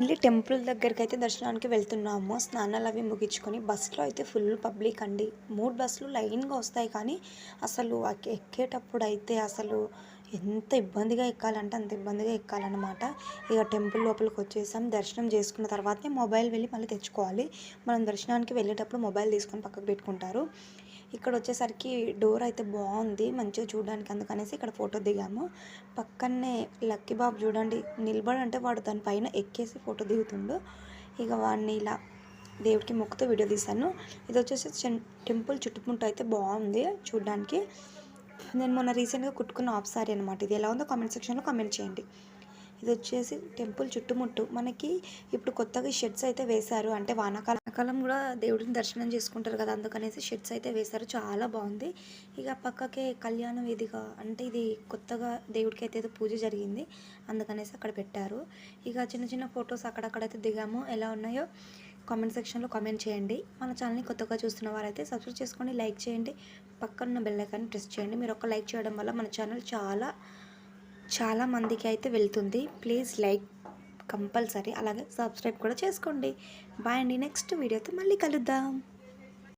మళ్ళీ టెంపుల్ దగ్గరికైతే దర్శనానికి వెళ్తున్నాము. స్నానాలవి ముగించుకొని బస్సులో అయితే ఫుల్ పబ్లిక్ అండి. 3 బస్సులు లైన్‌గా వస్తాయి కానీ అసలు ఎక్కేటప్పుడైతే అసలు ఎంత ఇబ్బందిగా ఎక్కాలంటే అంత ఇబ్బందిగా ఎక్కాలనమాట. ఇక టెంపుల్ లోపలికొచ్చేసాం. దర్శనం చేసుకున్న తర్వాతనే మొబైల్ వెళ్ళి మళ్ళీ తెచ్చుకోవాలి. మనం దర్శనానికి వెళ్ళేటప్పుడు మొబైల్ తీసుకొని పక్కకు పెట్టుకుంటారు. ఇక్కడొచ్చేసరికి డోర్ అయితే బావుంది. మంచిగా చూడడానికి అందుకనేసి ఇక్కడ ఫోటో దిగాము. పక్కనే లక్కీ బాబు చూడండి నిలబడంటే వాడు దాని పైన ఎక్కేసి ఫోటో దిగుతుండు. ఇక వాడిని ఇలా దేవుడికి మొక్కుతూ వీడియో తీశాను. ఇదొచ్చేసి టెంపుల్ చుట్టుముట్టు అయితే బావుంది చూడ్డానికి. నేను మొన్న రీసెంట్‌గా కుట్టుకున్న హాఫ్ సారీ అనమాట. ఇది ఎలా ఉందో కామెంట్ సెక్షన్‌లో కామెంట్ చేయండి. ఇదొచ్చేసి టెంపుల్ చుట్టుముట్టు మనకి ఇప్పుడు కొత్తగా షెడ్స్ అయితే వేశారు. అంటే వానాకాలం కూడా దేవుడిని దర్శనం చేసుకుంటారు కదా! అందుకనేసి షెడ్స్ అయితే వేశారు. చాలా బావుంది. ఇక పక్కకే కళ్యాణ వేదిక అంటే ఇది కొత్తగా దేవుడికైతే ఏదో పూజ జరిగింది. అందుకనేసి అక్కడ పెట్టారు. ఇక చిన్న చిన్న ఫోటోస్ అక్కడక్కడైతే దిగాము. ఎలా ఉన్నాయో కామెంట్ సెక్షన్‌లో కామెంట్ చేయండి. మన ఛానల్‌ని కొత్తగా చూస్తున్న వారైతే సబ్స్క్రైబ్ చేసుకోండి, లైక్ చేయండి. పక్కనున్న బెల్ ఐకాన్ని ప్రెస్ చేయండి. మీరు ఒక లైక్ చేయడం వల్ల మన ఛానల్ చాలా మందికి అయితే వెళ్తుంది. ప్లీజ్ లైక్ కంపల్సరీ, అలాగే సబ్స్క్రైబ్ కూడా చేసుకోండి. బాయ్ అండి. నెక్స్ట్ వీడియోతో మళ్ళీ కలుద్దాం.